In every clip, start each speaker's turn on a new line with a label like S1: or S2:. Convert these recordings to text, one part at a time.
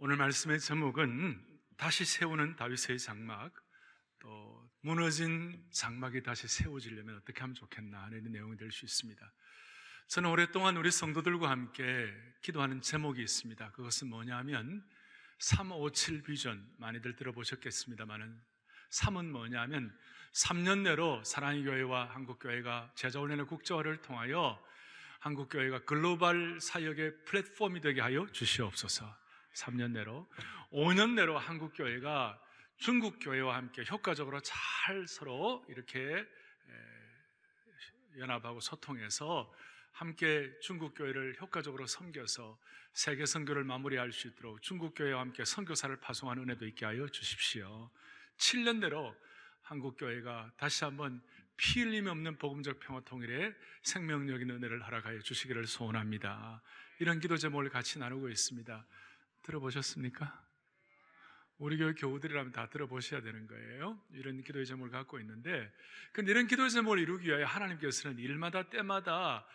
S1: 오늘 말씀의 제목은 다시 세우는 다윗의 장막, 또 무너진 장막이 다시 세워지려면 어떻게 하면 좋겠나 하는 내용이 될 수 있습니다. 저는 오랫동안 우리 성도들과 함께 기도하는 제목이 있습니다. 그것은 뭐냐면 357 비전, 많이들 들어보셨겠습니다만은 3은 뭐냐면 3년 내로 사랑의 교회와 한국교회가 제자훈련의 국제화를 통하여 한국교회가 글로벌 사역의 플랫폼이 되게 하여 주시옵소서. 3년 내로, 5년 내로 한국교회가 중국교회와 함께 효과적으로 잘 서로 이렇게 연합하고 소통해서 함께 중국교회를 효과적으로 섬겨서 세계 선교를 마무리할 수 있도록 중국교회와 함께 선교사를 파송하는 은혜도 있게 하여 주십시오. 7년 내로 한국교회가 다시 한번 피 흘림이 없는 복음적 평화 통일에 생명력인 은혜를 허락하여 주시기를 소원합니다. 이런 기도 제목을 같이 나누고 있습니다. 들어보셨습니까? 우리 교회 교우들이라면 다 들어보셔야 되는 거예요. 이런 기도의 제목을 갖고 있는데, 근데 이런 기도의 제목을 이루기 위하여 하나님께서는 일마다 때마다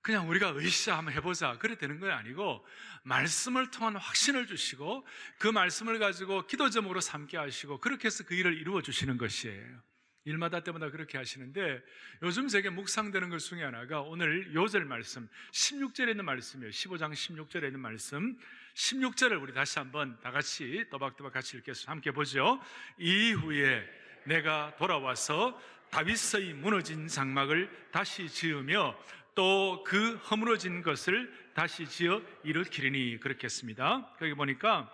S1: 그냥 우리가 으쌰 한번 해보자 그래 되는 건 아니고, 말씀을 통한 확신을 주시고 그 말씀을 가지고 기도 제목으로 삼게 하시고 그렇게 해서 그 일을 이루어 주시는 것이에요. 일마다 때마다 그렇게 하시는데, 요즘 제게 묵상되는 것 중에 하나가 오늘 요절 말씀 16절에 있는 말씀이에요. 15장 16절에 있는 말씀 16절을 우리 다시 한번 다 같이 또박또박 같이 읽겠습니다. 함께 보죠. 이후에 내가 돌아와서 다윗의 무너진 장막을 다시 지으며 또 그 허물어진 것을 다시 지어 일으키리니, 그렇게 했습니다. 거기 보니까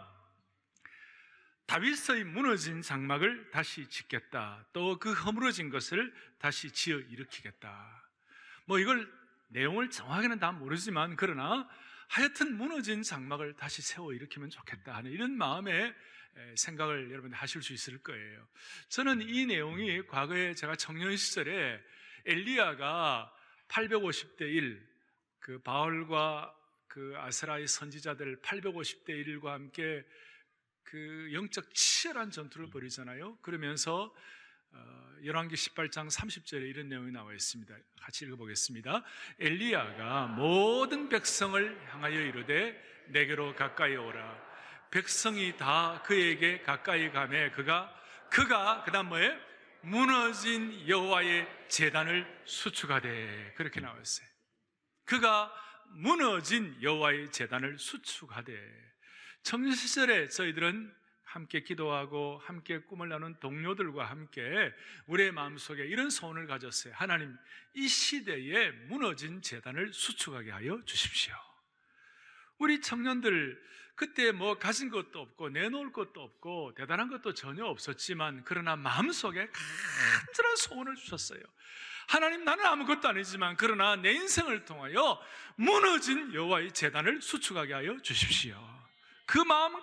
S1: 다윗의 무너진 장막을 다시 짓겠다, 또 그 허물어진 것을 다시 지어 일으키겠다. 뭐 이걸 내용을 정확하게는 다 모르지만, 그러나 하여튼 무너진 장막을 다시 세워 일으키면 좋겠다 하는 이런 마음의 생각을 여러분 하실 수 있을 거예요. 저는 이 내용이 과거에 제가 청년 시절에 엘리야가 850대 1, 그 바울과 그 아스라의 선지자들 850대 1과 함께 그 영적 치열한 전투를 벌이잖아요. 그러면서 열왕기 18장 30절에 이런 내용이 나와 있습니다. 같이 읽어보겠습니다. 엘리야가 모든 백성을 향하여 이르되 내게로 가까이 오라. 백성이 다 그에게 가까이 가매 그가 그다음 뭐예요? 무너진 여호와의 제단을 수축하되, 그렇게 나와 있어요. 그가 무너진 여호와의 제단을 수축하되. 청년 시절에 저희들은 함께 기도하고 함께 꿈을 나눈 동료들과 함께 우리의 마음속에 이런 소원을 가졌어요. 하나님, 이 시대에 무너진 제단을 수축하게 하여 주십시오. 우리 청년들 그때 뭐 가진 것도 없고 내놓을 것도 없고 대단한 것도 전혀 없었지만, 그러나 마음속에 간절한 소원을 주셨어요. 하나님, 나는 아무것도 아니지만 그러나 내 인생을 통하여 무너진 여호와의 제단을 수축하게 하여 주십시오. 그 마음은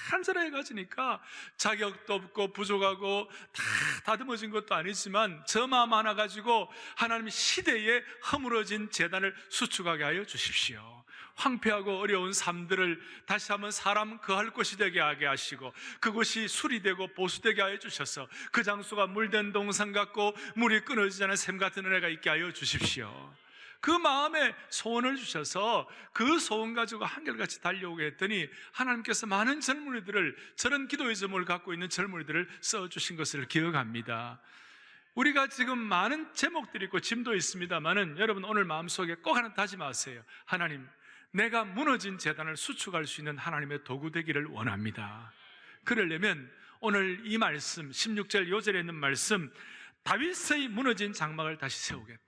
S1: 간절하게 가지니까 자격도 없고 부족하고 다 다듬어진 것도 아니지만 저 마음 하나 가지고 하나님, 시대에 허물어진 제단을 수축하게 하여 주십시오. 황폐하고 어려운 삶들을 다시 한번 사람 거할 곳이 되게 하게 하시고 그곳이 수리되고 보수되게 하여 주셔서 그 장소가 물된 동산 같고 물이 끊어지지 않은 샘 같은 은혜가 있게 하여 주십시오. 그 마음에 소원을 주셔서 그 소원 가지고 한결같이 달려오게 했더니 하나님께서 많은 젊은이들을, 저런 기도의 제목을 갖고 있는 젊은이들을 써주신 것을 기억합니다. 우리가 지금 많은 제목들이 있고 짐도 있습니다만은 여러분, 오늘 마음속에 꼭 하나 다짐하세요. 하나님, 내가 무너진 제단을 수축할 수 있는 하나님의 도구 되기를 원합니다. 그러려면 오늘 이 말씀 16절 요절에 있는 말씀, 다윗의 무너진 장막을 다시 세우겠다.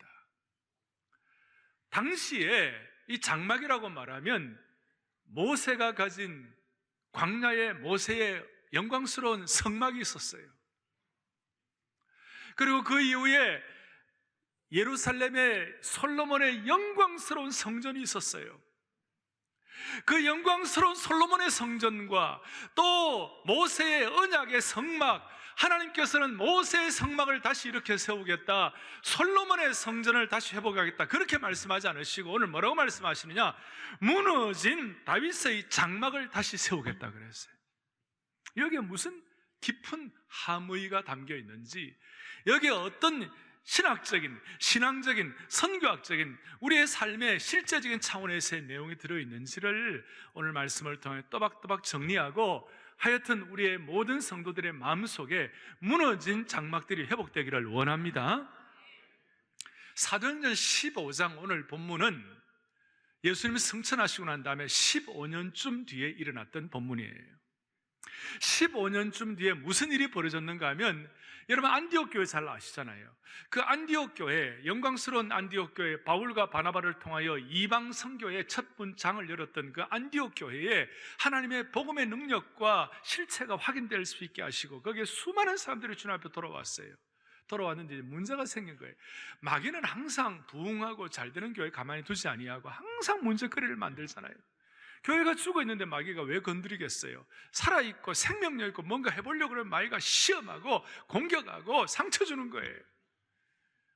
S1: 당시에 이 장막이라고 말하면 모세가 가진 광야의 모세의 영광스러운 성막이 있었어요. 그리고 그 이후에 예루살렘에 솔로몬의 영광스러운 성전이 있었어요. 그 영광스러운 솔로몬의 성전과 또 모세의 언약의 성막, 하나님께서는 모세의 성막을 다시 이렇게 세우겠다, 솔로몬의 성전을 다시 회복하겠다, 그렇게 말씀하지 않으시고 오늘 뭐라고 말씀하시느냐? 무너진 다윗의 장막을 다시 세우겠다 그랬어요. 여기에 무슨 깊은 함의가 담겨 있는지, 여기에 어떤 신학적인, 신앙적인, 선교학적인 우리의 삶의 실제적인 차원에서의 내용이 들어있는지를 오늘 말씀을 통해 또박또박 정리하고 하여튼 우리의 모든 성도들의 마음속에 무너진 장막들이 회복되기를 원합니다. 사도행전 15장 오늘 본문은 예수님이 승천하시고 난 다음에 15년쯤 뒤에 일어났던 본문이에요. 15년쯤 뒤에 무슨 일이 벌어졌는가 하면, 여러분 안디옥 교회 잘 아시잖아요. 그 안디옥 교회, 영광스러운 안디옥 교회, 바울과 바나바를 통하여 이방 선교의 첫 분장을 열었던 그 안디옥 교회에 하나님의 복음의 능력과 실체가 확인될 수 있게 하시고 거기에 수많은 사람들이 주님 앞에 돌아왔어요. 돌아왔는데 문제가 생긴 거예요. 마귀는 항상 부흥하고 잘 되는 교회 가만히 두지 아니하고 항상 문제거리를 만들잖아요. 교회가 죽어 있는데 마귀가 왜 건드리겠어요? 살아있고 생명력 있고 뭔가 해보려고 그러면 마귀가 시험하고 공격하고 상처 주는 거예요.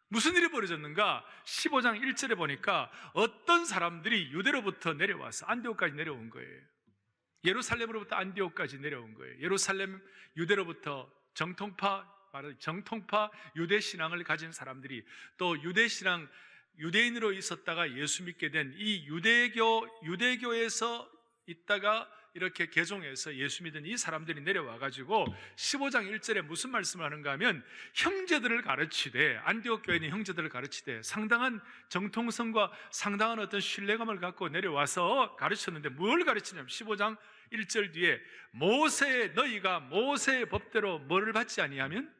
S1: 무슨 일이 벌어졌는가? 15장 1절에 보니까 어떤 사람들이 유대로부터 내려와서 안디옥까지 내려온 거예요. 예루살렘으로부터 안디옥까지 내려온 거예요. 예루살렘 유대로부터 정통파 유대 신앙을 가진 사람들이, 또 유대 신앙 유대인으로 있었다가 예수 믿게 된 이 유대교에서 있다가 이렇게 개종해서 예수 믿은 이 사람들이 내려와 가지고 15장 1절에 무슨 말씀을 하는가 하면, 형제들을 가르치되, 안디옥 교회 있는 형제들을 가르치되 상당한 정통성과 상당한 어떤 신뢰감을 갖고 내려와서 가르쳤는데, 뭘 가르치냐면 15장 1절 뒤에 너희가 모세의 법대로 뭐를 받지 아니하면,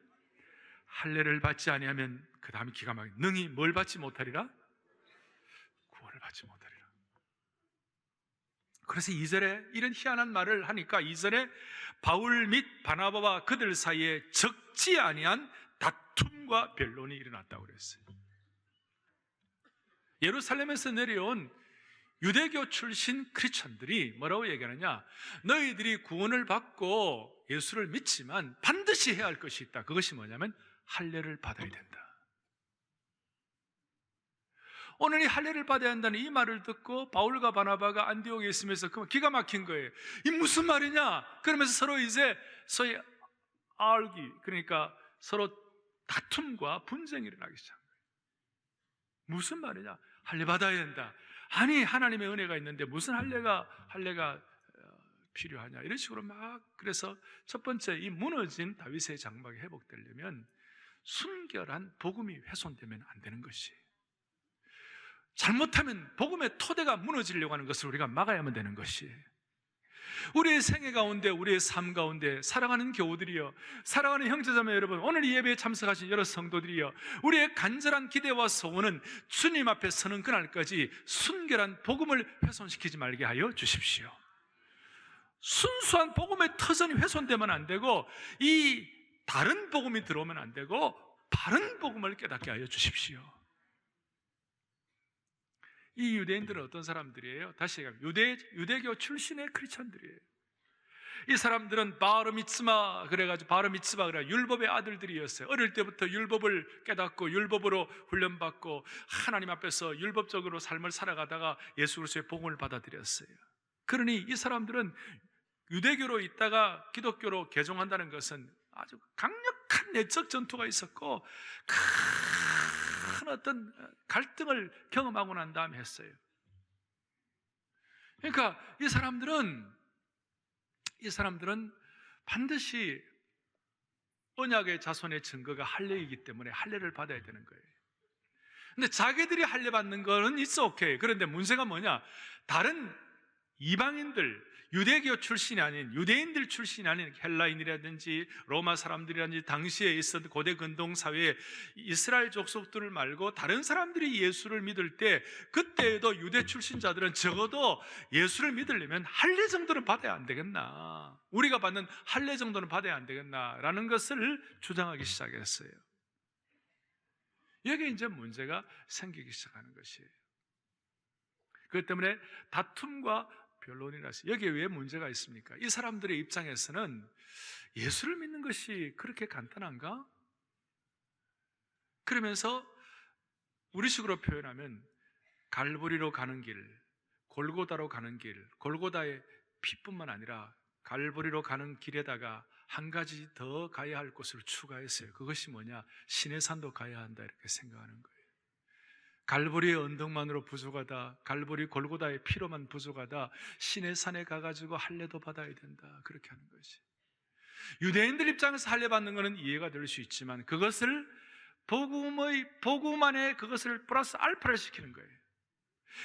S1: 할례를 받지 아니하면, 그 다음에 기가 막히게 능히 뭘 받지 못하리라? 구원을 받지 못하리라. 그래서 2절에 이런 희한한 말을 하니까 2절에 바울 및 바나바와 그들 사이에 적지 아니한 다툼과 변론이 일어났다고 그랬어요. 예루살렘에서 내려온 유대교 출신 크리스천들이 뭐라고 얘기하느냐? 너희들이 구원을 받고 예수를 믿지만 반드시 해야 할 것이 있다. 그것이 뭐냐면 할례를 받아야 된다. 오늘 이 할례를 받아야 한다는 이 말을 듣고 바울과 바나바가 안디옥에 있으면서 기가 막힌 거예요. 이 무슨 말이냐? 그러면서 서로 이제 소위 그러니까 서로 다툼과 분쟁이 일어나기 시작한 거예요. 무슨 말이냐? 할례 받아야 된다. 아니, 하나님의 은혜가 있는데 무슨 할례가 필요하냐? 이런 식으로 막. 그래서 첫 번째, 이 무너진 다윗의 장막이 회복되려면 순결한 복음이 훼손되면 안 되는 것이, 잘못하면 복음의 토대가 무너지려고 하는 것을 우리가 막아야만 되는 것이, 우리의 생애 가운데, 우리의 삶 가운데 사랑하는 교우들이여, 사랑하는 형제자매 여러분, 오늘 이 예배에 참석하신 여러 성도들이여, 우리의 간절한 기대와 소원은 주님 앞에 서는 그날까지 순결한 복음을 훼손시키지 말게 하여 주십시오. 순수한 복음의 터전이 훼손되면 안 되고, 이 다른 복음이 들어오면 안 되고, 바른 복음을 깨닫게 하여 주십시오. 이 유대인들은 어떤 사람들이에요? 다시 얘기하면 유대교 출신의 크리스천들이에요. 이 사람들은 바르미츠바 그래가지고 율법의 아들들이었어요. 어릴 때부터 율법을 깨닫고 율법으로 훈련받고 하나님 앞에서 율법적으로 삶을 살아가다가 예수 그리스도의 복음을 받아들였어요. 그러니 이 사람들은 유대교로 있다가 기독교로 개종한다는 것은 아주 강력한 내적 전투가 있었고 큰 어떤 갈등을 경험하고 난 다음에 했어요. 그러니까 이 사람들은 반드시 언약의 자손의 증거가 할례이기 때문에 할례를 받아야 되는 거예요. 근데 자기들이 할례 받는 거는 it's okay. 그런데 문제가 뭐냐? 다른 이방인들, 유대교 출신이 아닌 유대인들 출신이 아닌 헬라인이라든지 로마 사람들이라든지 당시에 있었던 고대 근동 사회에 이스라엘 족속들을 말고 다른 사람들이 예수를 믿을 때, 그때에도 유대 출신자들은 적어도 예수를 믿으려면 할례 정도는 받아야 안 되겠나, 우리가 받는 할례 정도는 받아야 안 되겠나라는 것을 주장하기 시작했어요. 여기에 이제 문제가 생기기 시작하는 것이에요. 그렇기 때문에 다툼과 변론이라서, 여기에 왜 문제가 있습니까? 이 사람들의 입장에서는 예수를 믿는 것이 그렇게 간단한가? 그러면서 우리식으로 표현하면 갈보리로 가는 길, 골고다로 가는 길, 골고다의 피뿐만 아니라 갈보리로 가는 길에다가 한 가지 더 가야 할 곳을 추가했어요. 그것이 뭐냐? 시내산도 가야 한다 이렇게 생각하는 거예요. 갈보리의 언덕만으로 부족하다, 갈보리 골고다의 피로만 부족하다, 시내산에 가가지고 할례도 받아야 된다 그렇게 하는 것이. 유대인들 입장에서 할례 받는 것은 이해가 될 수 있지만 그것을 복음 안에 그것을 플러스 알파를 시키는 거예요.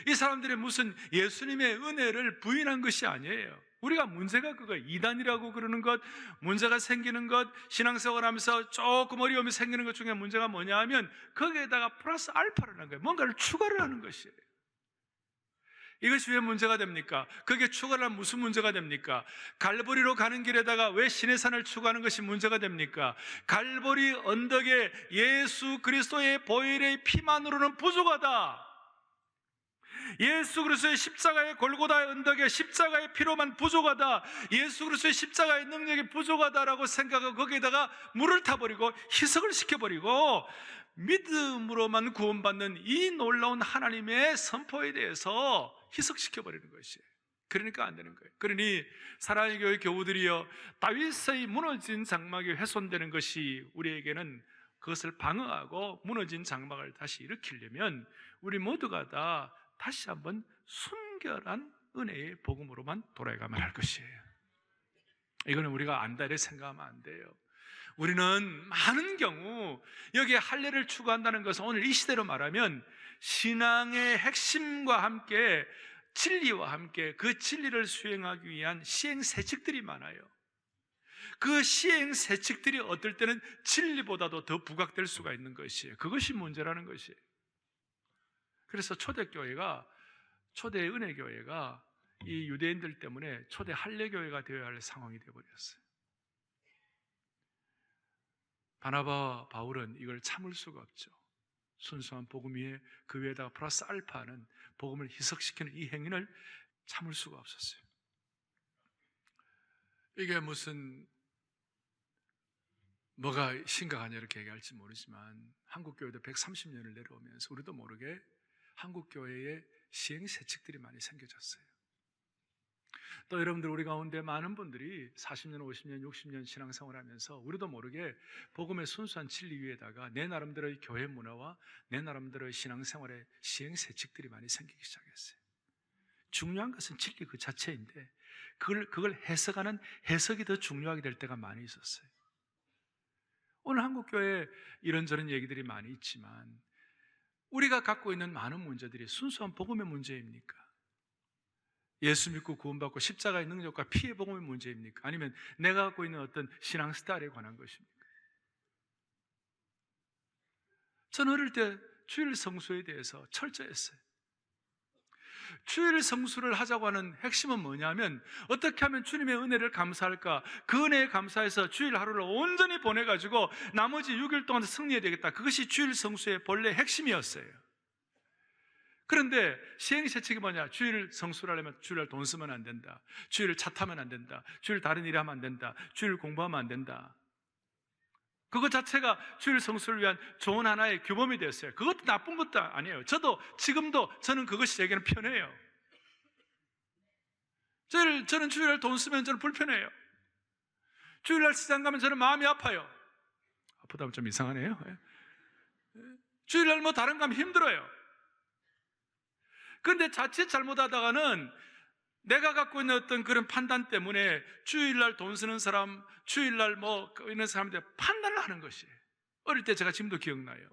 S1: 이 사람들의 무슨 예수님의 은혜를 부인한 것이 아니에요. 우리가 문제가 그거예요. 이단이라고 그러는 것, 문제가 생기는 것, 신앙생활하면서 조금 어려움이 생기는 것 중에 문제가 뭐냐 하면 거기에다가 플러스 알파를 하는 거예요. 뭔가를 추가를 하는 것이에요. 이것이 왜 문제가 됩니까? 그게 추가를 하면 무슨 문제가 됩니까? 갈보리로 가는 길에다가 왜 시내산을 추가하는 것이 문제가 됩니까? 갈보리 언덕에 예수 그리스도의 보혈의 피만으로는 부족하다. 예수 그리스도의 십자가의 골고다의 언덕에 십자가의 피로만 부족하다, 예수 그리스도의 십자가의 능력이 부족하다라고 생각하고 거기에다가 물을 타버리고 희석을 시켜버리고 믿음으로만 구원받는 이 놀라운 하나님의 선포에 대해서 희석시켜버리는 것이에요. 그러니까 안 되는 거예요. 그러니 사랑의 교회 교우들이여, 다윗의 무너진 장막이 훼손되는 것이 우리에게는 그것을 방어하고 무너진 장막을 다시 일으키려면 우리 모두가 다 다시 한번 순결한 은혜의 복음으로만 돌아가면 할 것이에요. 이거는 우리가 안다 이렇게 생각하면 안 돼요. 우리는 많은 경우 여기에 할례를 추구한다는 것은 오늘 이 시대로 말하면 신앙의 핵심과 함께 진리와 함께 그 진리를 수행하기 위한 시행세칙들이 많아요. 그 시행세칙들이 어떨 때는 진리보다도 더 부각될 수가 있는 것이에요. 그것이 문제라는 것이에요. 그래서 초대교회가, 초대 은혜교회가 이 유대인들 때문에 초대 할례교회가 되어야 할 상황이 되어버렸어요. 바나바, 바울은 이걸 참을 수가 없죠. 순수한 복음 위에 그 위에다가 플러스 알파는 복음을 희석시키는 이 행위를 참을 수가 없었어요. 이게 무슨 뭐가 심각하냐 이렇게 얘기할지 모르지만 한국교회도 130년을 내려오면서 우리도 모르게 한국교회에 시행세칙들이 많이 생겨졌어요. 또 여러분들 우리 가운데 많은 분들이 40년, 50년, 60년 신앙생활 하면서 우리도 모르게 복음의 순수한 진리 위에다가 내 나름대로의 교회 문화와 내 나름대로의 신앙생활의 시행세칙들이 많이 생기기 시작했어요. 중요한 것은 진리 그 자체인데 그걸 해석하는 해석이 더 중요하게 될 때가 많이 있었어요. 오늘 한국교회에 이런저런 얘기들이 많이 있지만 우리가 갖고 있는 많은 문제들이 순수한 복음의 문제입니까? 예수 믿고 구원받고 십자가의 능력과 피의 복음의 문제입니까? 아니면 내가 갖고 있는 어떤 신앙 스타일에 관한 것입니까? 저는 어릴 때 주일 성수에 대해서 철저했어요. 주일 성수를 하자고 하는 핵심은 뭐냐면 어떻게 하면 주님의 은혜를 감사할까? 그 은혜에 감사해서 주일 하루를 온전히 보내가지고 나머지 6일 동안 승리해야 되겠다. 그것이 주일 성수의 본래 핵심이었어요. 그런데 시행세칙이 뭐냐? 주일 성수를 하려면 주일날 돈 쓰면 안 된다, 주일 차 타면 안 된다, 주일 다른 일 하면 안 된다, 주일 공부하면 안 된다. 그것 자체가 주일 성수를 위한 좋은 하나의 규범이 됐어요. 그것도 나쁜 것도 아니에요. 지금도 저는 그것이 제게는 편해요. 저는 주일날 돈 쓰면 저는 불편해요. 주일날 시장 가면 저는 마음이 아파요. 아프다면 좀 이상하네요. 주일날 뭐 다른 거 하면 힘들어요. 그런데 자칫 잘못하다가는 내가 갖고 있는 어떤 그런 판단 때문에 주일날 돈 쓰는 사람, 주일날 뭐 있는 사람들 판단을 하는 것이에요. 어릴 때 제가 지금도 기억나요.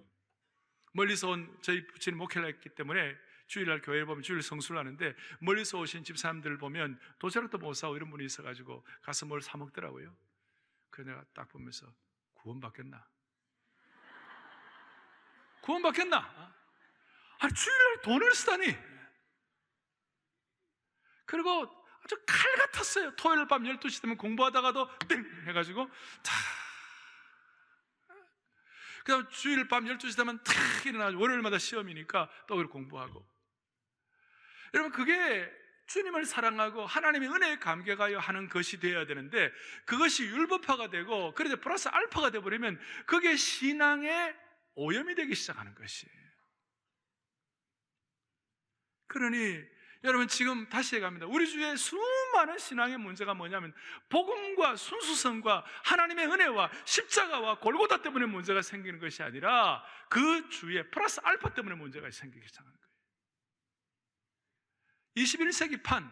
S1: 멀리서 온 저희 부친이 목회를 했기 때문에 주일날 교회를 보면 주일 성수를 하는데 멀리서 오신 집사람들을 보면 도시락도 못 사고 이런 분이 있어가지고 가서 뭘 사 먹더라고요. 그래서 내가 딱 보면서 구원받겠나? 구원받겠나? 아니 주일날 돈을 쓰다니. 그리고 아주 칼 같았어요. 토요일 밤 12시 되면 공부하다가도 띵 해가지고 그 다음 주일 밤 12시 되면 탁 일어나서 월요일마다 시험이니까 또 그걸 공부하고. 여러분 그게 주님을 사랑하고 하나님의 은혜에 감격하여 하는 것이 되어야 되는데 그것이 율법화가 되고 그래도 플러스 알파가 되어버리면 그게 신앙의 오염이 되기 시작하는 것이에요. 그러니 여러분, 지금 다시 해갑니다. 우리 주위에 수많은 신앙의 문제가 뭐냐면 복음과 순수성과 하나님의 은혜와 십자가와 골고다 때문에 문제가 생기는 것이 아니라 그 주위에 플러스 알파 때문에 문제가 생기기 시작하는 거예요. 21세기 판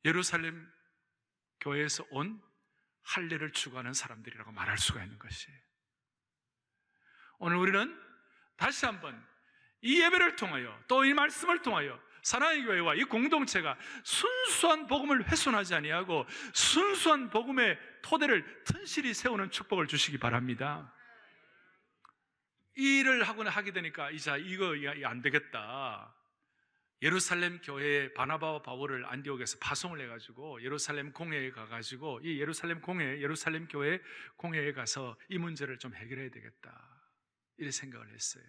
S1: 예루살렘 교회에서 온 할례를 추구하는 사람들이라고 말할 수가 있는 것이에요. 오늘 우리는 다시 한번 이 예배를 통하여 또 이 말씀을 통하여 사랑의 교회와 이 공동체가 순수한 복음을 훼손하지 아니하고 순수한 복음의 토대를 튼실히 세우는 축복을 주시기 바랍니다. 이 일을 하게 되니까 이제 이거 안 되겠다. 예루살렘 교회에 바나바와 바울을 안디옥에서 파송을 해가지고 예루살렘 공회에 가가지고 이 예루살렘 교회 공회에 가서 이 문제를 좀 해결해야 되겠다, 이렇게 생각을 했어요.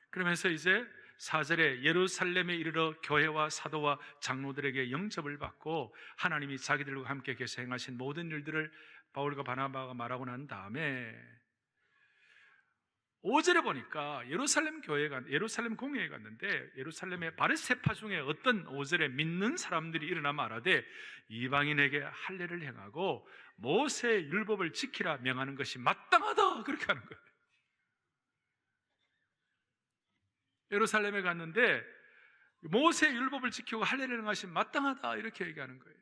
S1: 그러면서 이제 4절에 예루살렘에 이르러 교회와 사도와 장로들에게 영접을 받고 하나님이 자기들과 함께 계셔 행하신 모든 일들을 바울과 바나바가 말하고 난 다음에 5절에 보니까 예루살렘 공회에 갔는데 예루살렘의 바르세파 중에 어떤 5절에 믿는 사람들이 일어나 말하되 이방인에게 할례를 행하고 모세의 율법을 지키라 명하는 것이 마땅하다, 그렇게 하는 거예요. 예루살렘에 갔는데 모세의 율법을 지키고 할례를 행하신 마땅하다, 이렇게 얘기하는 거예요.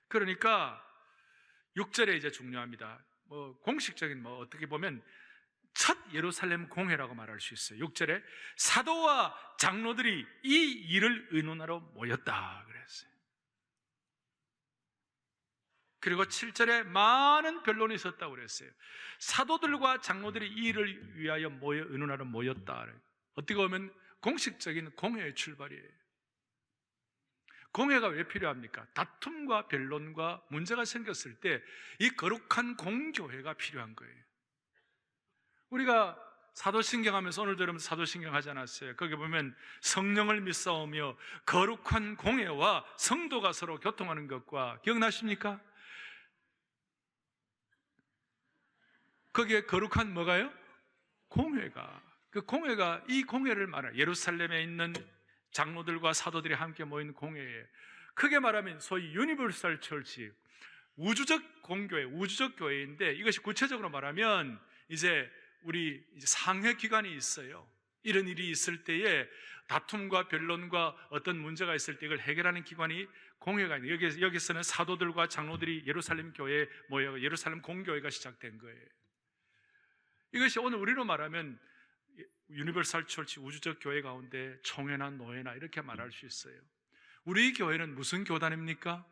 S1: 그러니까 6절에 이제 중요합니다. 공식적인 어떻게 보면 첫 예루살렘 공회라고 말할 수 있어요. 6절에 사도와 장로들이 이 일을 의논하러 모였다 그랬어요. 그리고 7절에 많은 변론이 있었다고 그랬어요. 사도들과 장로들이 이 일을 위하여 의논하러 모였다. 어떻게 보면 공식적인 공회의 출발이에요. 공회가 왜 필요합니까? 다툼과 변론과 문제가 생겼을 때 이 거룩한 공교회가 필요한 거예요. 우리가 사도신경 하면서 오늘도 여러분 사도신경 하지 않았어요? 거기 보면 성령을 믿사오며 거룩한 공회와 성도가 서로 교통하는 것과, 기억나십니까? 거기에 거룩한 뭐가요? 공회가. 그 공회가 이 공회를 말해요. 예루살렘에 있는 장로들과 사도들이 함께 모인 공회에, 크게 말하면 소위 유니버설 처치, 우주적 공교회, 우주적 교회인데, 이것이 구체적으로 말하면 이제 우리 상회 기관이 있어요. 이런 일이 있을 때에 다툼과 변론과 어떤 문제가 있을 때 이걸 해결하는 기관이 공회가 있는, 여기서는 사도들과 장로들이 예루살렘 교회에 모여 예루살렘 공교회가 시작된 거예요. 이것이 오늘 우리로 말하면 유니버설 처치, 우주적 교회 가운데 총회나 노회나 이렇게 말할 수 있어요. 우리 교회는 무슨 교단입니까?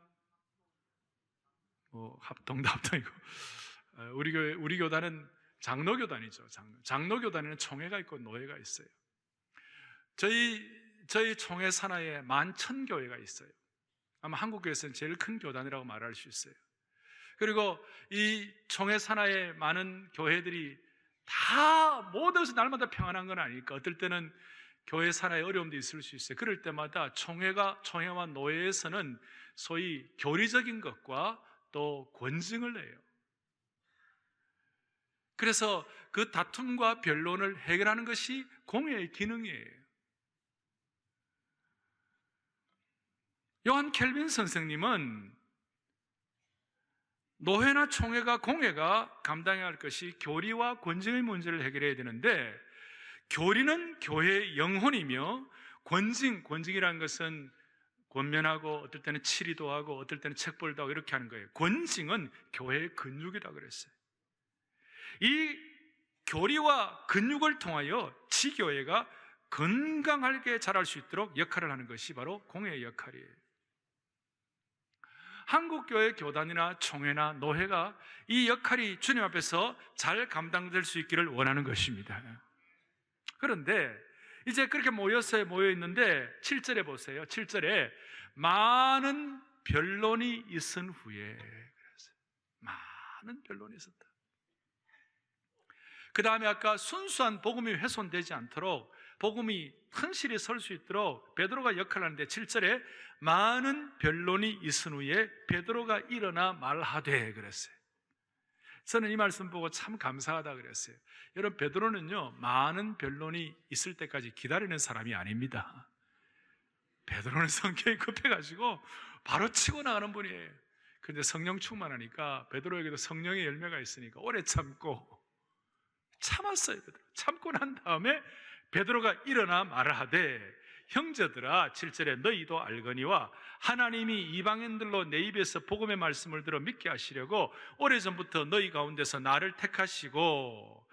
S1: 합동이고 우리 교단은 장로교단이죠. 장로교단에는 총회가 있고 노회가 있어요. 저희 총회 산하에 11,000교회가 있어요. 아마 한국교회에서는 제일 큰 교단이라고 말할 수 있어요. 그리고 이 총회 산하에 많은 교회들이 다 모두에서 날마다 평안한 건 아니니까 어떨 때는 교회 산하에 어려움도 있을 수 있어요. 그럴 때마다 총회와 노회에서는 소위 교리적인 것과 또 권징을 해요. 그래서 그 다툼과 변론을 해결하는 것이 공회의 기능이에요. 요한 켈빈 선생님은 노회나 총회가 공회가 감당해야 할 것이 교리와 권징의 문제를 해결해야 되는데, 교리는 교회의 영혼이며 권징이라는 것은 권면하고 어떨 때는 치리도 하고 어떨 때는 책벌도 하고 이렇게 하는 거예요. 권징은 교회의 근육이다 그랬어요. 이 교리와 근육을 통하여 지교회가 건강하게 자랄 수 있도록 역할을 하는 것이 바로 공회의 역할이에요. 한국교회 교단이나 총회나 노회가 이 역할이 주님 앞에서 잘 감당될 수 있기를 원하는 것입니다. 그런데 이제 그렇게 모여 있는데 7절에 보세요. 7절에 많은 변론이 있은 후에, 많은 변론이 있었다. 그 다음에 아까 순수한 복음이 훼손되지 않도록 복음이 튼실히 설 수 있도록 베드로가 역할을 하는데 7절에 많은 변론이 있은 후에 베드로가 일어나 말하되 그랬어요. 저는 이 말씀 보고 참 감사하다 그랬어요. 여러분, 베드로는요, 많은 변론이 있을 때까지 기다리는 사람이 아닙니다. 베드로는 성격이 급해가지고 바로 치고 나가는 분이에요. 근데 성령 충만하니까 베드로에게도 성령의 열매가 있으니까 오래 참고 참았어요. 베드로. 참고 난 다음에 베드로가 일어나 말을 하되, 형제들아, 7절에 너희도 알거니와 하나님이 이방인들로 내 입에서 복음의 말씀을 들어 믿게 하시려고 오래전부터 너희 가운데서 나를 택하시고,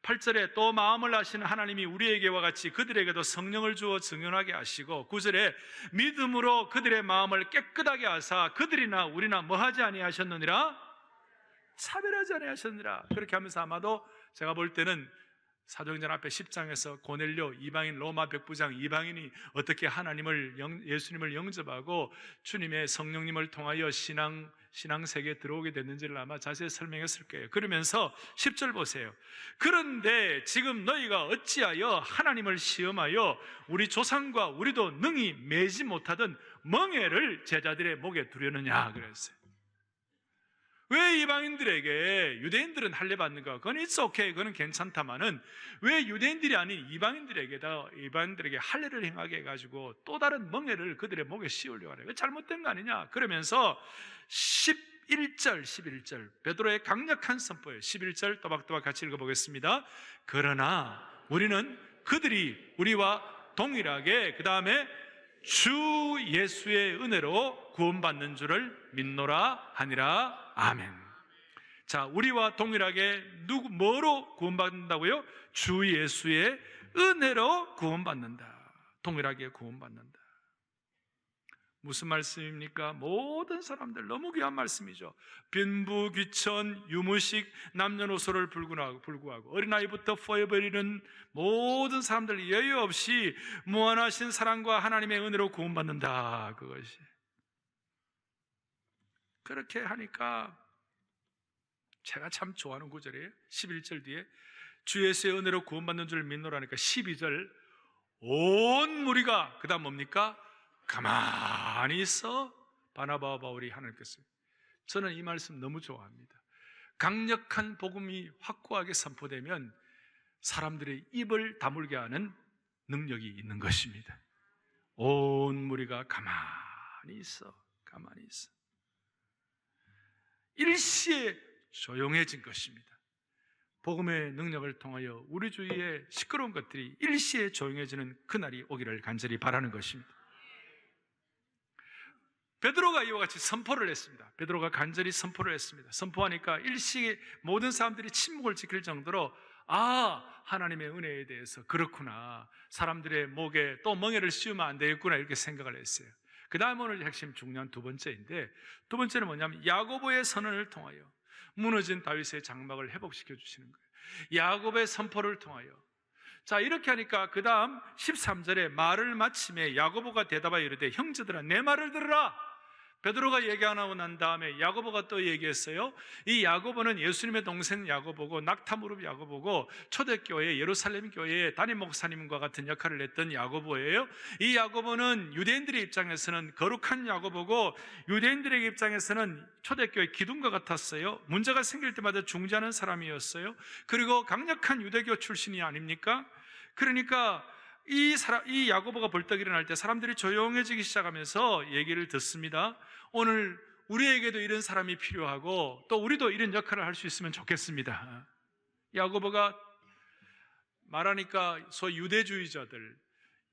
S1: 8절에 또 마음을 아시는 하나님이 우리에게와 같이 그들에게도 성령을 주어 증언하게 하시고, 9절에 믿음으로 그들의 마음을 깨끗하게 하사 그들이나 우리나 뭐하지 아니하셨느니라? 차별하지 아니하셨느니라. 그렇게 하면서 아마도 제가 볼 때는 사도행전 앞에 10장에서 고넬료 이방인 로마 백부장 이방인이 어떻게 예수님을 영접하고 주님의 성령님을 통하여 신앙 세계에 들어오게 됐는지를 아마 자세히 설명했을 거예요. 그러면서 10절 보세요. 그런데 지금 너희가 어찌하여 하나님을 시험하여 우리 조상과 우리도 능히 매지 못하던 멍에를 제자들의 목에 두려느냐 그랬어요. 왜 이방인들에게, 유대인들은 할례 받는가? 그건 it's okay, 그건 괜찮다마는 왜 유대인들이 아닌 이방인들에게 할례를 행하게 해가지고 또 다른 멍에를 그들의 목에 씌우려고 하냐? 잘못된 거 아니냐? 그러면서 11절 베드로의 강력한 선포예요. 11절 또박또박 같이 읽어보겠습니다. 그러나 우리는 그들이 우리와 동일하게 그 다음에 주 예수의 은혜로 구원받는 줄을 믿노라 하니라. 아멘. 자, 우리와 동일하게 뭐로 구원받는다고요? 주 예수의 은혜로 구원받는다. 동일하게 구원받는다. 무슨 말씀입니까? 모든 사람들, 너무 귀한 말씀이죠. 빈부, 귀천, 유무식, 남녀노소를 불구하고 어린아이부터 포에버리는 모든 사람들 여유 없이 무한하신 사랑과 하나님의 은혜로 구원받는다. 그것이. 그렇게 하니까 제가 참 좋아하는 구절이에요. 11절 뒤에 주 예수의 은혜로 구원받는 줄 믿노라니까 12절 온 무리가 그 다음 뭡니까? 가만히 있어 바나바와 바울이 하나님께서. 저는 이 말씀 너무 좋아합니다. 강력한 복음이 확고하게 선포되면 사람들의 입을 다물게 하는 능력이 있는 것입니다. 온 무리가 가만히 있어. 일시에 조용해진 것입니다. 복음의 능력을 통하여 우리 주위의 시끄러운 것들이 일시에 조용해지는 그날이 오기를 간절히 바라는 것입니다. 베드로가 이와 같이 선포를 했습니다. 베드로가 간절히 선포를 했습니다. 선포하니까 일시에 모든 사람들이 침묵을 지킬 정도로 하나님의 은혜에 대해서 그렇구나, 사람들의 목에 또 멍에를 씌우면 안 되겠구나, 이렇게 생각을 했어요. 그 다음 오늘 핵심 중요한 두 번째인데, 두 번째는 뭐냐면 야고보의 선언을 통하여 무너진 다윗의 장막을 회복시켜 주시는 거예요. 야고보의 선포를 통하여. 자, 이렇게 하니까 그 다음 13절에 말을 마침에 야고보가 대답하여 이르되 형제들아 내 말을 들으라. 베드로가 얘기하고 난 다음에 야고보가 또 얘기했어요. 이 야고보는 예수님의 동생 야고보고 낙타무릎 야고보고 초대교회 예루살렘 교회의 담임 목사님과 같은 역할을 했던 야고보예요. 이 야고보는 유대인들의 입장에서는 거룩한 야고보고 유대인들의 입장에서는 초대교회 기둥과 같았어요. 문제가 생길 때마다 중재하는 사람이었어요. 그리고 강력한 유대교 출신이 아닙니까? 그러니까 이 야고보가 벌떡 일어날 때 사람들이 조용해지기 시작하면서 얘기를 듣습니다. 오늘 우리에게도 이런 사람이 필요하고 또 우리도 이런 역할을 할 수 있으면 좋겠습니다. 야고보가 말하니까 소위 유대주의자들,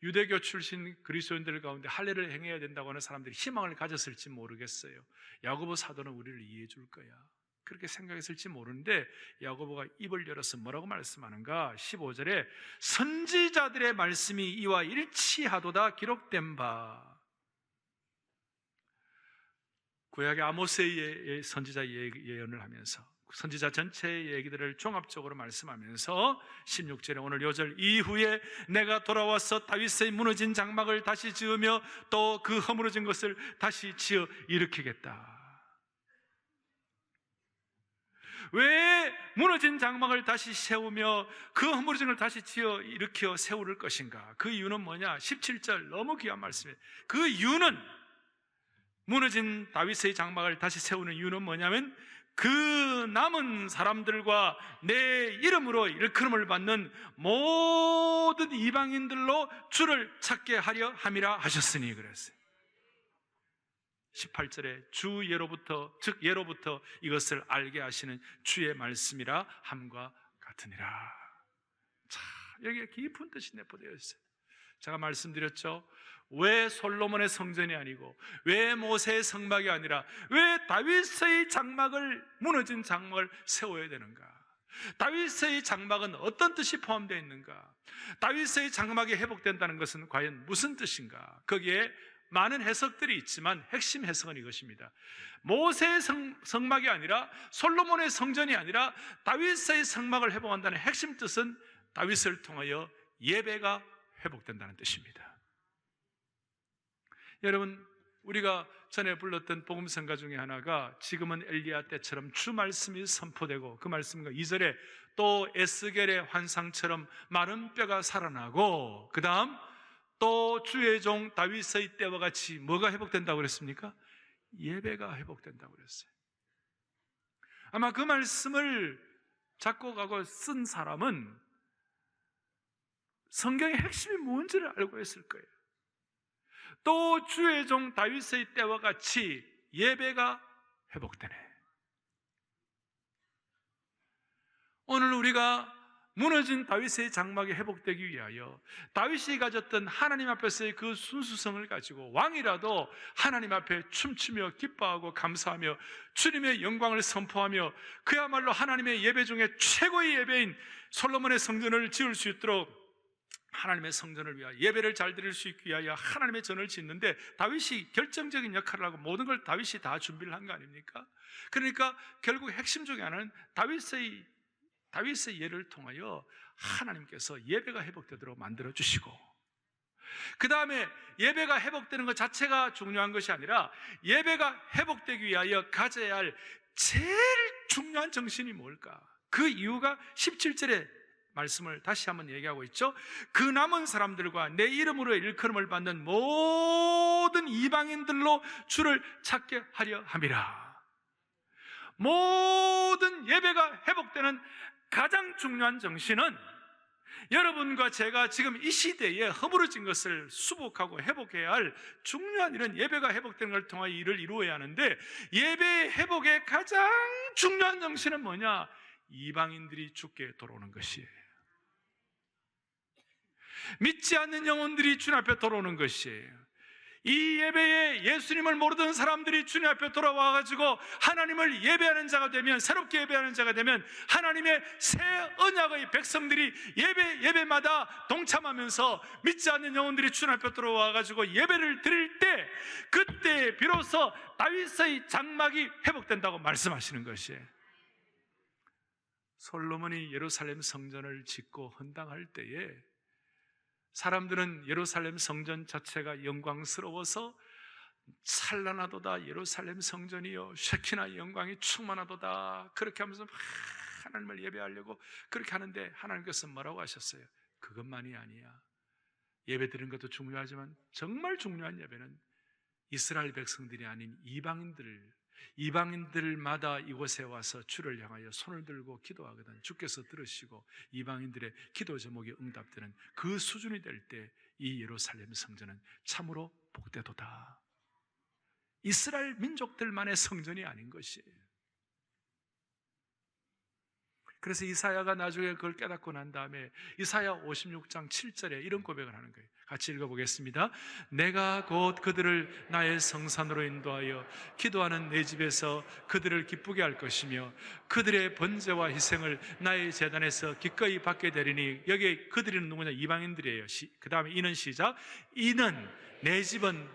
S1: 유대교 출신 그리스도인들 가운데 할례를 행해야 된다고 하는 사람들이 희망을 가졌을지 모르겠어요. 야고보 사도는 우리를 이해해 줄 거야, 그렇게 생각했을지 모르는데 야고보가 입을 열어서 뭐라고 말씀하는가? 15절에 선지자들의 말씀이 이와 일치하도다 기록된 바. 구약의 아모스의 선지자 예언을 하면서 선지자 전체의 얘기들을 종합적으로 말씀하면서 16절에 오늘 요절 이후에 내가 돌아와서 다윗의 무너진 장막을 다시 지으며 또 그 허물어진 것을 다시 지어 일으키겠다. 왜 무너진 장막을 다시 세우며 그 허물어진 걸 다시 지어 일으켜 세울 것인가? 그 이유는 뭐냐? 17절 너무 귀한 말씀이에요. 그 이유는, 무너진 다윗의 장막을 다시 세우는 이유는 뭐냐면 그 남은 사람들과 내 이름으로 일컬음을 받는 모든 이방인들로 주를 찾게 하려 함이라 하셨으니 그랬어요. 18절에 주 예로부터, 즉 예로부터 이것을 알게 하시는 주의 말씀이라 함과 같으니라. 자, 여기에 깊은 뜻이 내포되어 있어요. 제가 말씀드렸죠. 왜 솔로몬의 성전이 아니고, 왜 모세의 성막이 아니라 왜 다윗의 장막을, 무너진 장막을 세워야 되는가? 다윗의 장막은 어떤 뜻이 포함되어 있는가? 다윗의 장막이 회복된다는 것은 과연 무슨 뜻인가? 거기에 많은 해석들이 있지만 핵심 해석은 이것입니다. 모세의 성막이 아니라, 솔로몬의 성전이 아니라 다윗의 성막을 회복한다는 핵심 뜻은 다윗을 통하여 예배가 회복된다는 뜻입니다. 여러분, 우리가 전에 불렀던 복음성가 중에 하나가 지금은 엘리야 때처럼 주 말씀이 선포되고, 그 말씀과 2절에 또 에스겔의 환상처럼 마른 뼈가 살아나고, 그 다음 또 주의 종 다윗의 때와 같이 뭐가 회복된다고 그랬습니까? 예배가 회복된다고 그랬어요. 아마 그 말씀을 작곡하고 쓴 사람은 성경의 핵심이 뭔지를 알고 있을 거예요. 또 주의 종 다윗의 때와 같이 예배가 회복되네. 오늘 우리가 무너진 다윗의 장막이 회복되기 위하여 다윗이 가졌던 하나님 앞에서의 그 순수성을 가지고 왕이라도 하나님 앞에 춤추며 기뻐하고 감사하며 주님의 영광을 선포하며 그야말로 하나님의 예배 중에 최고의 예배인 솔로몬의 성전을 지을 수 있도록, 하나님의 성전을 위하여 예배를 잘 드릴 수 있기 위하여 하나님의 전을 짓는데 다윗이 결정적인 역할을 하고 모든 걸 다윗이 다 준비를 한 거 아닙니까? 그러니까 결국 핵심 중에 하나는 다윗의 예를 통하여 하나님께서 예배가 회복되도록 만들어 주시고, 그 다음에 예배가 회복되는 것 자체가 중요한 것이 아니라 예배가 회복되기 위하여 가져야 할 제일 중요한 정신이 뭘까? 그 이유가 17절에 말씀을 다시 한번 얘기하고 있죠. 그 남은 사람들과 내 이름으로 일컬음을 받는 모든 이방인들로 주를 찾게 하려 함이라. 모든 예배가 회복되는 가장 중요한 정신은, 여러분과 제가 지금 이 시대에 허물어진 것을 수복하고 회복해야 할 중요한 일은 예배가 회복되는 걸 통하여 일을 이루어야 하는데, 예배 회복의 가장 중요한 정신은 뭐냐? 이방인들이 주께 돌아오는 것이에요. 믿지 않는 영혼들이 주님 앞에 돌아오는 것이에요. 이 예배에 예수님을 모르던 사람들이 주님 앞에 돌아와가지고 하나님을 예배하는 자가 되면, 새롭게 예배하는 자가 되면, 하나님의 새 언약의 백성들이 예배마다 동참하면서 믿지 않는 영혼들이 주님 앞에 돌아와가지고 예배를 드릴 때, 그때 비로소 다윗의 장막이 회복된다고 말씀하시는 것이에요. 솔로몬이 예루살렘 성전을 짓고 헌당할 때에 사람들은 예루살렘 성전 자체가 영광스러워서 찬란하도다, 예루살렘 성전이요 쉐키나 영광이 충만하도다, 그렇게 하면서 막 하나님을 예배하려고 그렇게 하는데, 하나님께서 뭐라고 하셨어요? 그것만이 아니야. 예배 드리는 것도 중요하지만 정말 중요한 예배는 이스라엘 백성들이 아닌 이방인들마다 이곳에 와서 주를 향하여 손을 들고 기도하거든 주께서 들으시고 이방인들의 기도 제목이 응답되는 그 수준이 될 때 이 예루살렘 성전은 참으로 복되도다. 이스라엘 민족들만의 성전이 아닌 것이에요. 그래서 이사야가 나중에 그걸 깨닫고 난 다음에 이사야 56장 7절에 이런 고백을 하는 거예요. 같이 읽어보겠습니다. 내가 곧 그들을 나의 성산으로 인도하여 기도하는 내 집에서 그들을 기쁘게 할 것이며 그들의 번제와 희생을 나의 제단에서 기꺼이 받게 되리니, 여기 그들은 누구냐? 이방인들이에요. 그 다음에 이는 시작. 이는 내 집은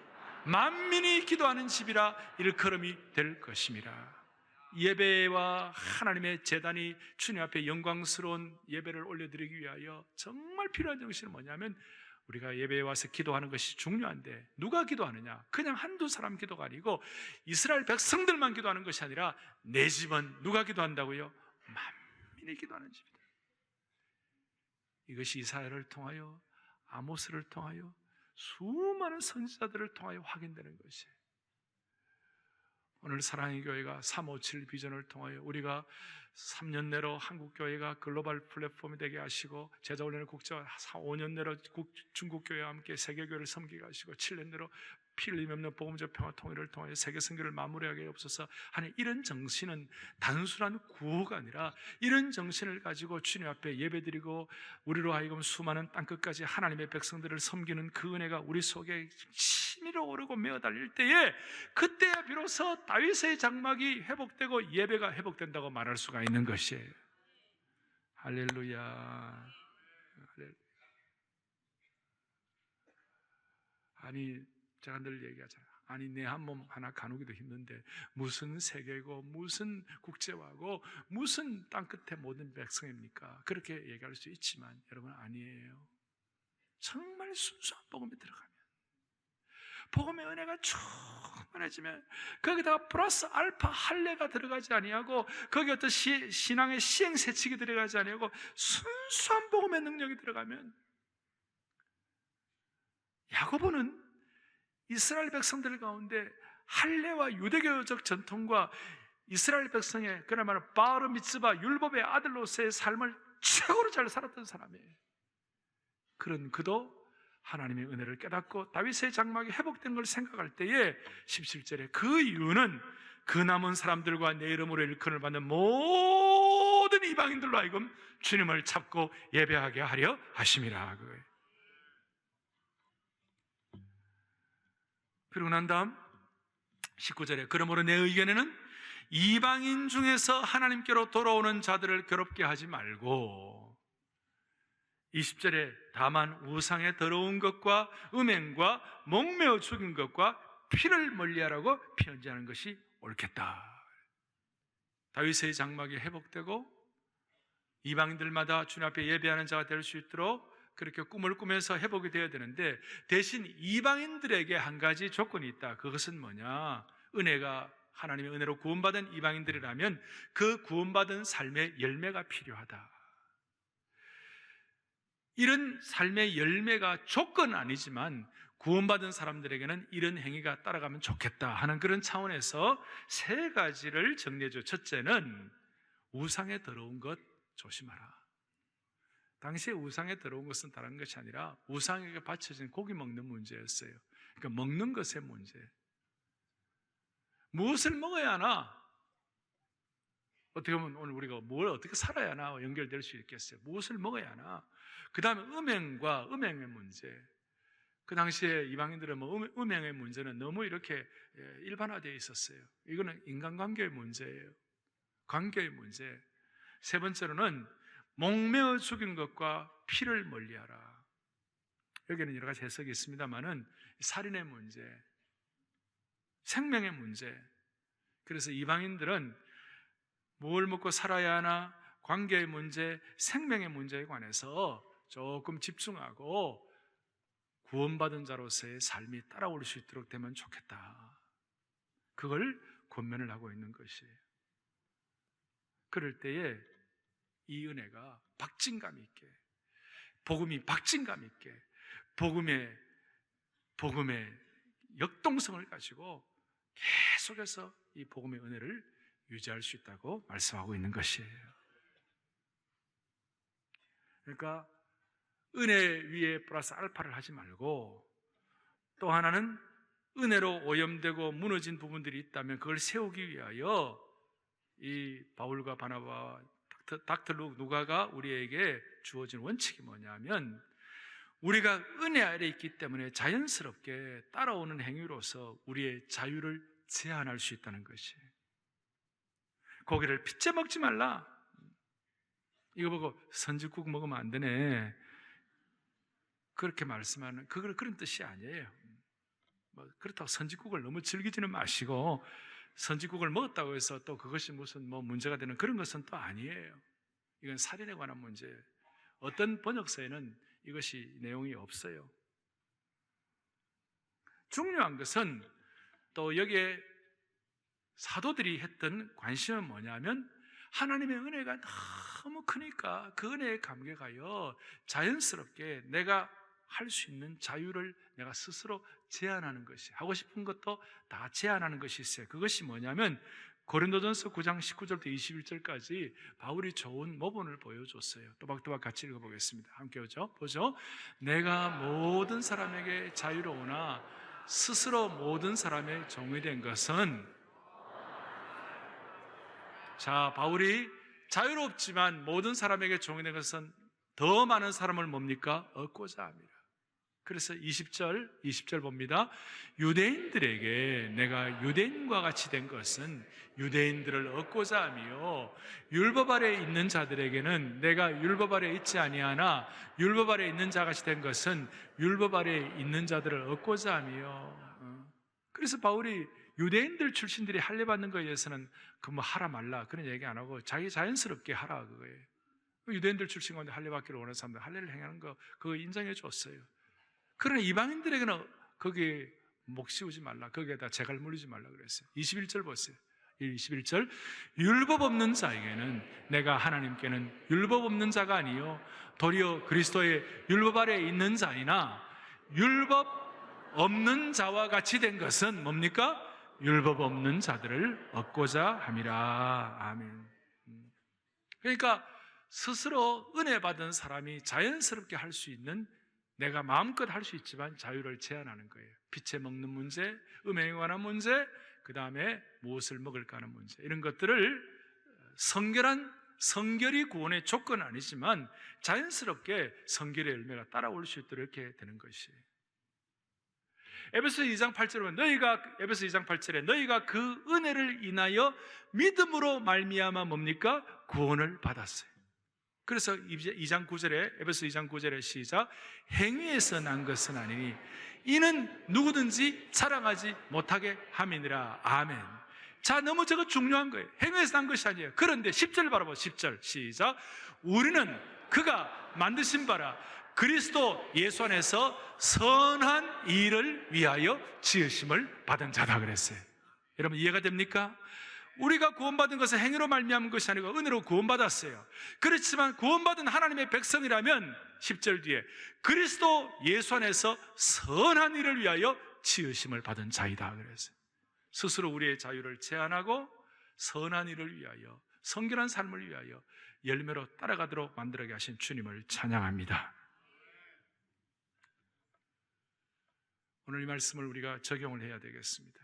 S1: 만민이 기도하는 집이라 일컬음이 될 것임이라. 예배와 하나님의 제단이 주님 앞에 영광스러운 예배를 올려드리기 위하여 정말 필요한 정신은 뭐냐면, 우리가 예배에 와서 기도하는 것이 중요한데 누가 기도하느냐? 그냥 한두 사람 기도가 아니고 이스라엘 백성들만 기도하는 것이 아니라 내 집은 누가 기도한다고요? 만민이 기도하는 집이다. 이것이 이사야를 통하여, 아모스를 통하여, 수많은 선지자들을 통하여 확인되는 것이에요. 오늘 사랑의 교회가 357 비전을 통하여 우리가 3년 내로 한국교회가 글로벌 플랫폼이 되게 하시고, 제자훈련의 국제화 5년 내로 중국교회와 함께 세계교회를 섬기게 하시고, 7년 내로 피 흘림 없는 복음적 평화 통일을 통하여 세계 선교를 마무리하게 없어서 하는 이런 정신은 단순한 구호가 아니라, 이런 정신을 가지고 주님 앞에 예배드리고 우리로 하여금 수많은 땅끝까지 하나님의 백성들을 섬기는 그 은혜가 우리 속에 치밀어 오르고 메어 달릴 때에, 그때야 비로소 다윗의 장막이 회복되고 예배가 회복된다고 말할 수가 있는 것이에요. 할렐루야. 아니, 제가 늘 얘기하잖아요. 아니, 내 한 몸 하나 가누기도 힘든데 무슨 세계고 무슨 국제화고 무슨 땅끝의 모든 백성입니까? 그렇게 얘기할 수 있지만 여러분, 아니에요. 정말 순수한 복음에 들어가면, 복음의 은혜가 충만해지면, 거기다가 플러스 알파 할례가 들어가지 아니하고, 거기 어떤 신앙의 시행세칙이 들어가지 아니하고 순수한 복음의 능력이 들어가면, 야고보는 이스라엘 백성들 가운데 할례와 유대교적 전통과 이스라엘 백성의 그나마 바르 미츠바 율법의 아들로서의 삶을 최고로 잘 살았던 사람이에요. 그런 그도 하나님의 은혜를 깨닫고 다윗의 장막이 회복된 걸 생각할 때에 17절에 그 이유는 그 남은 사람들과 내 이름으로 일컬음을 받는 모든 이방인들로 하여금 주님을 찾고 예배하게 하려 하심이라. 그거예요. 그리고 난 다음 19절에 그러므로 내 의견에는 이방인 중에서 하나님께로 돌아오는 자들을 괴롭게 하지 말고, 20절에 다만 우상에 더러운 것과 음행과 목매어 죽인 것과 피를 멀리하라고 편지하는 것이 옳겠다. 다윗의 장막이 회복되고 이방인들마다 주님 앞에 예배하는 자가 될 수 있도록 그렇게 꿈을 꾸면서 회복이 되어야 되는데, 대신 이방인들에게 한 가지 조건이 있다. 그것은 뭐냐? 은혜가, 하나님의 은혜로 구원받은 이방인들이라면 그 구원받은 삶의 열매가 필요하다. 이런 삶의 열매가 조건은 아니지만 구원받은 사람들에게는 이런 행위가 따라가면 좋겠다 하는 그런 차원에서 세 가지를 정리해줘. 첫째는 우상에 더러운 것 조심하라. 당시에 우상에 들어온 것은 다른 것이 아니라 우상에게 바쳐진 고기 먹는 문제였어요. 그러니까 먹는 것의 문제. 무엇을 먹어야 하나? 어떻게 보면 오늘 우리가 뭘 어떻게 살아야 하나 연결될 수 있겠어요. 무엇을 먹어야 하나? 그 다음에 음행과 음행의 문제. 그 당시에 이방인들은 음행의 문제는 너무 이렇게 일반화되어 있었어요. 이거는 인간관계의 문제예요. 관계의 문제. 세 번째로는 목매어 죽인 것과 피를 멀리하라. 여기는 여러 가지 해석이 있습니다만은 살인의 문제, 생명의 문제. 그래서 이방인들은 뭘 먹고 살아야 하나, 관계의 문제, 생명의 문제에 관해서 조금 집중하고 구원받은 자로서의 삶이 따라올 수 있도록 되면 좋겠다. 그걸 권면을 하고 있는 것이에요. 그럴 때에 이 은혜가 박진감 있게, 복음이 박진감 있게, 복음의 역동성을 가지고 계속해서 이 복음의 은혜를 유지할 수 있다고 말씀하고 있는 것이에요. 그러니까 은혜 위에 플러스 알파를 하지 말고, 또 하나는 은혜로 오염되고 무너진 부분들이 있다면 그걸 세우기 위하여 이 바울과 바나바와 닥터 누가가 우리에게 주어진 원칙이 뭐냐면, 우리가 은혜 아래 있기 때문에 자연스럽게 따라오는 행위로서 우리의 자유를 제한할 수 있다는 것이. 고기를 핏째 먹지 말라. 이거 보고 선지국 먹으면 안 되네, 그렇게 말씀하는, 그런 뜻이 아니에요. 그렇다고 선지국을 너무 즐기지는 마시고, 선지국을 먹었다고 해서 또 그것이 무슨 문제가 되는 그런 것은 또 아니에요. 이건 살인에 관한 문제예요. 어떤 번역서에는 이것이 내용이 없어요. 중요한 것은 또 여기에 사도들이 했던 관심은 뭐냐면, 하나님의 은혜가 너무 크니까 그 은혜에 감격하여 자연스럽게 내가 할 수 있는 자유를 내가 스스로 제한하는 것이, 하고 싶은 것도 다 제한하는 것이 있어요. 그것이 뭐냐면 고린도전서 9장 19절부터 21절까지 바울이 좋은 모본을 보여줬어요. 또박또박 같이 읽어보겠습니다. 함께 보죠. 내가 모든 사람에게 자유로우나 스스로 모든 사람의 종이 된 것은, 자, 바울이 자유롭지만 모든 사람에게 종이 된 것은 더 많은 사람을 뭡니까? 얻고자 합니다. 그래서 20절 봅니다. 유대인들에게 내가 유대인과 같이 된 것은 유대인들을 얻고자 하며, 율법 아래 있는 자들에게는 내가 율법 아래 있지 아니하나 율법 아래 있는 자 같이 된 것은 율법 아래 있는 자들을 얻고자 하며. 그래서 바울이 유대인들 출신들이 할례 받는 것에 대해서는 그 뭐 하라 말라 그런 얘기 안 하고 자기 자연스럽게 하라 그거예요. 유대인들 출신 가운데 할례 받기를 원하는 사람들 할례를 행하는 거 그거 인정해 줬어요. 그러나 이방인들에게는 거기에 목 씌우지 말라, 거기에다 재갈 물리지 말라 그랬어요. 21절 보세요. 21절, 율법 없는 자에게는 내가 하나님께는 율법 없는 자가 아니요 도리어 그리스도의 율법 아래 있는 자이나 율법 없는 자와 같이 된 것은 뭡니까? 율법 없는 자들을 얻고자 함이라. 아멘. 그러니까 스스로 은혜 받은 사람이 자연스럽게 할 수 있는, 내가 마음껏 할 수 있지만 자유를 제한하는 거예요. 빛에 먹는 문제, 음행에 관한 문제, 그 다음에 무엇을 먹을까 하는 문제, 이런 것들을 성결이 구원의 조건은 아니지만 자연스럽게 성결의 열매가 따라올 수 있도록 이렇게 되는 것이에요. 에베소 2장 8절에 보면 에베소 2장 8절에 너희가 그 은혜를 인하여 믿음으로 말미암아 뭡니까? 구원을 받았어요. 그래서 2장 9절에 에베소 2장 9절에 시작, 행위에서 난 것은 아니니 이는 누구든지 자랑하지 못하게 함이니라. 아멘. 자, 너무 저거 중요한 거예요. 행위에서 난 것이 아니에요. 그런데 10절 바라봐. 10절 시작, 우리는 그가 만드신 바라 그리스도 예수 안에서 선한 일을 위하여 지으심을 받은 자다 그랬어요. 여러분 이해가 됩니까? 우리가 구원받은 것은 행위로 말미암은 것이 아니고 은혜로 구원받았어요. 그렇지만 구원받은 하나님의 백성이라면 10절 뒤에 그리스도 예수 안에서 선한 일을 위하여 지으심을 받은 자이다 그랬어요. 스스로 우리의 자유를 제한하고 선한 일을 위하여, 성결한 삶을 위하여 열매로 따라가도록 만들게 하신 주님을 찬양합니다. 오늘 이 말씀을 우리가 적용을 해야 되겠습니다.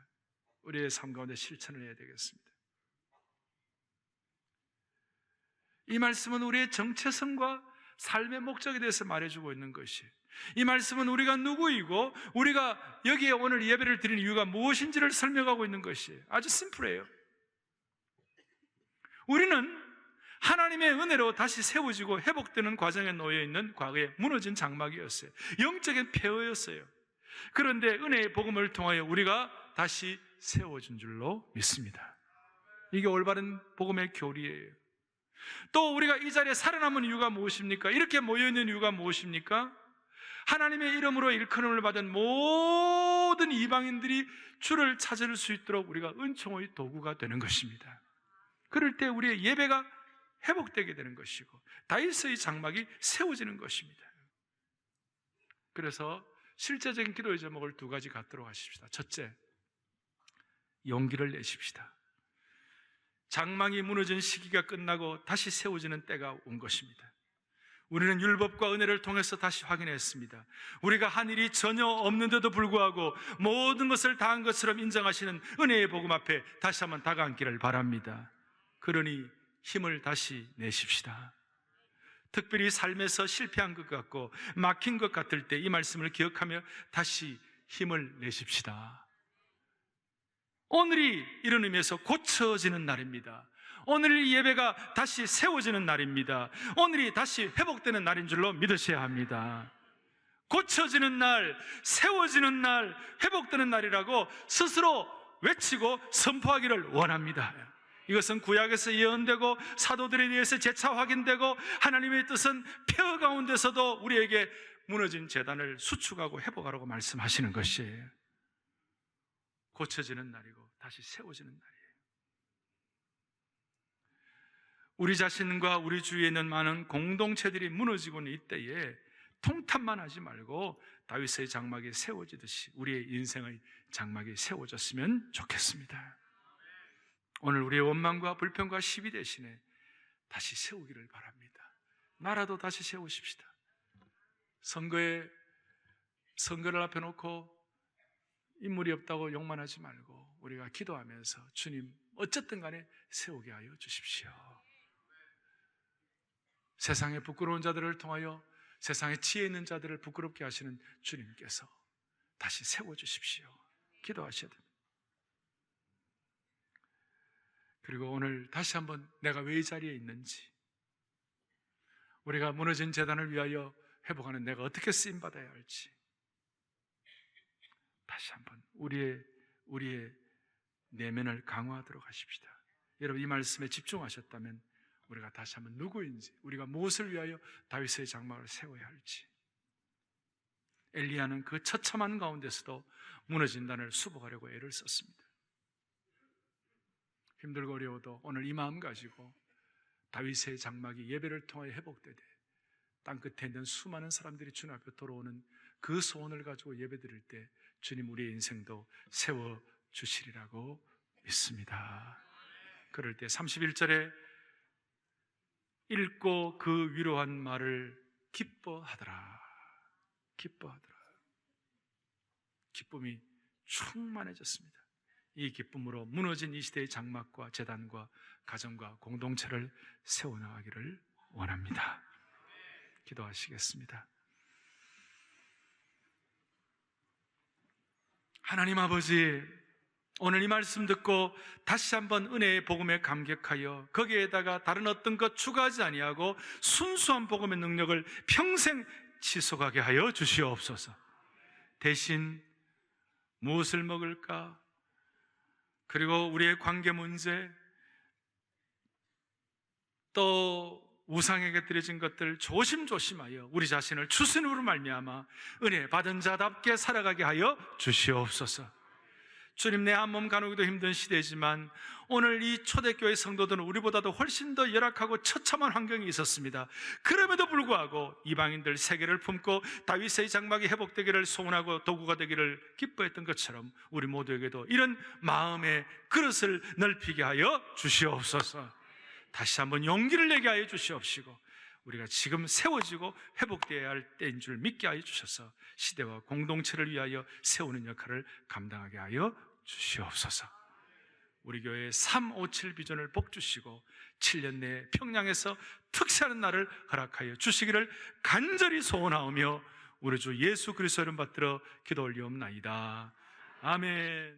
S1: 우리의 삶 가운데 실천을 해야 되겠습니다. 이 말씀은 우리의 정체성과 삶의 목적에 대해서 말해주고 있는 것이, 이 말씀은 우리가 누구이고 우리가 여기에 오늘 예배를 드리는 이유가 무엇인지를 설명하고 있는 것이 아주 심플해요. 우리는 하나님의 은혜로 다시 세워지고 회복되는 과정에 놓여있는 과거에 무너진 장막이었어요. 영적인 폐허였어요. 그런데 은혜의 복음을 통하여 우리가 다시 세워진 줄로 믿습니다. 이게 올바른 복음의 교리예요. 또 우리가 이 자리에 살아남은 이유가 무엇입니까? 이렇게 모여있는 이유가 무엇입니까? 하나님의 이름으로 일컬음을 받은 모든 이방인들이 주를 찾을 수 있도록 우리가 은총의 도구가 되는 것입니다. 그럴 때 우리의 예배가 회복되게 되는 것이고 다윗의 장막이 세워지는 것입니다. 그래서 실제적인 기도의 제목을 두 가지 갖도록 하십시다. 첫째, 용기를 내십시다. 장막이 무너진 시기가 끝나고 다시 세워지는 때가 온 것입니다. 우리는 율법과 은혜를 통해서 다시 확인했습니다. 우리가 한 일이 전혀 없는데도 불구하고 모든 것을 다 한 것처럼 인정하시는 은혜의 복음 앞에 다시 한번 다가앉기를 바랍니다. 그러니 힘을 다시 내십시다. 특별히 삶에서 실패한 것 같고 막힌 것 같을 때 이 말씀을 기억하며 다시 힘을 내십시다. 오늘이 이런 의미에서 고쳐지는 날입니다. 오늘 예배가 다시 세워지는 날입니다. 오늘이 다시 회복되는 날인 줄로 믿으셔야 합니다. 고쳐지는 날, 세워지는 날, 회복되는 날이라고 스스로 외치고 선포하기를 원합니다. 이것은 구약에서 예언되고 사도들에 대해서 재차 확인되고 하나님의 뜻은 폐허 가운데서도 우리에게 무너진 재단을 수축하고 회복하라고 말씀하시는 것이에요. 고쳐지는 날이고 다시 세워지는 날이에요. 우리 자신과 우리 주위에 있는 많은 공동체들이 무너지고 있는 이때에 통탄만 하지 말고 다윗의 장막이 세워지듯이 우리의 인생의 장막이 세워졌으면 좋겠습니다. 오늘 우리의 원망과 불평과 시비 대신에 다시 세우기를 바랍니다. 나라도 다시 세우십시다. 선거를 앞에 놓고 인물이 없다고 욕만 하지 말고 우리가 기도하면서 주님 어쨌든 간에 세우게 하여 주십시오. 세상에 부끄러운 자들을 통하여 세상에 지혜 있는 자들을 부끄럽게 하시는 주님께서 다시 세워주십시오. 기도하셔야 됩니다. 그리고 오늘 다시 한번 내가 왜 이 자리에 있는지, 우리가 무너진 재단을 위하여 회복하는 내가 어떻게 쓰임받아야 할지 다시 한번 우리의 내면을 강화하도록 하십시다. 여러분 이 말씀에 집중하셨다면 우리가 다시 한번 누구인지, 우리가 무엇을 위하여 다윗의 장막을 세워야 할지, 엘리야는 그 처참한 가운데서도 무너진 단을 수복하려고 애를 썼습니다. 힘들고 어려워도 오늘 이 마음 가지고 다윗의 장막이 예배를 통하여 회복되되 땅끝에 있는 수많은 사람들이 주님 앞에 돌아오는 그 소원을 가지고 예배드릴 때 주님 우리의 인생도 세워주시리라고 믿습니다. 그럴 때 31절에 읽고 그 위로한 말을 기뻐하더라. 기쁨이 충만해졌습니다. 이 기쁨으로 무너진 이 시대의 장막과 재단과 가정과 공동체를 세워나가기를 원합니다. 기도하시겠습니다. 하나님 아버지, 오늘 이 말씀 듣고 다시 한번 은혜의 복음에 감격하여 거기에다가 다른 어떤 것 추가하지 아니하고 순수한 복음의 능력을 평생 지속하게 하여 주시옵소서. 대신 무엇을 먹을까? 그리고 우리의 관계 문제, 또 우상에게 드려진 것들 조심조심하여 우리 자신을 추스님으로 말미암아 은혜 받은 자답게 살아가게 하여 주시옵소서. 주님, 내 한 몸 가누기도 힘든 시대지만 오늘 이 초대교회 성도들은 우리보다도 훨씬 더 열악하고 처참한 환경이 있었습니다. 그럼에도 불구하고 이방인들 세계를 품고 다윗의 장막이 회복되기를 소원하고 도구가 되기를 기뻐했던 것처럼 우리 모두에게도 이런 마음의 그릇을 넓히게 하여 주시옵소서. 다시 한번 용기를 내게 하여 주시옵시고 우리가 지금 세워지고 회복되어야 할 때인 줄 믿게 하여 주셔서 시대와 공동체를 위하여 세우는 역할을 감당하게 하여 주시옵소서. 우리 교회의 357 비전을 복주시고 7년 내에 평양에서 특세하는 날을 허락하여 주시기를 간절히 소원하오며 우리 주 예수 그리스도 이름 받들어 기도 올리옵나이다. 아멘.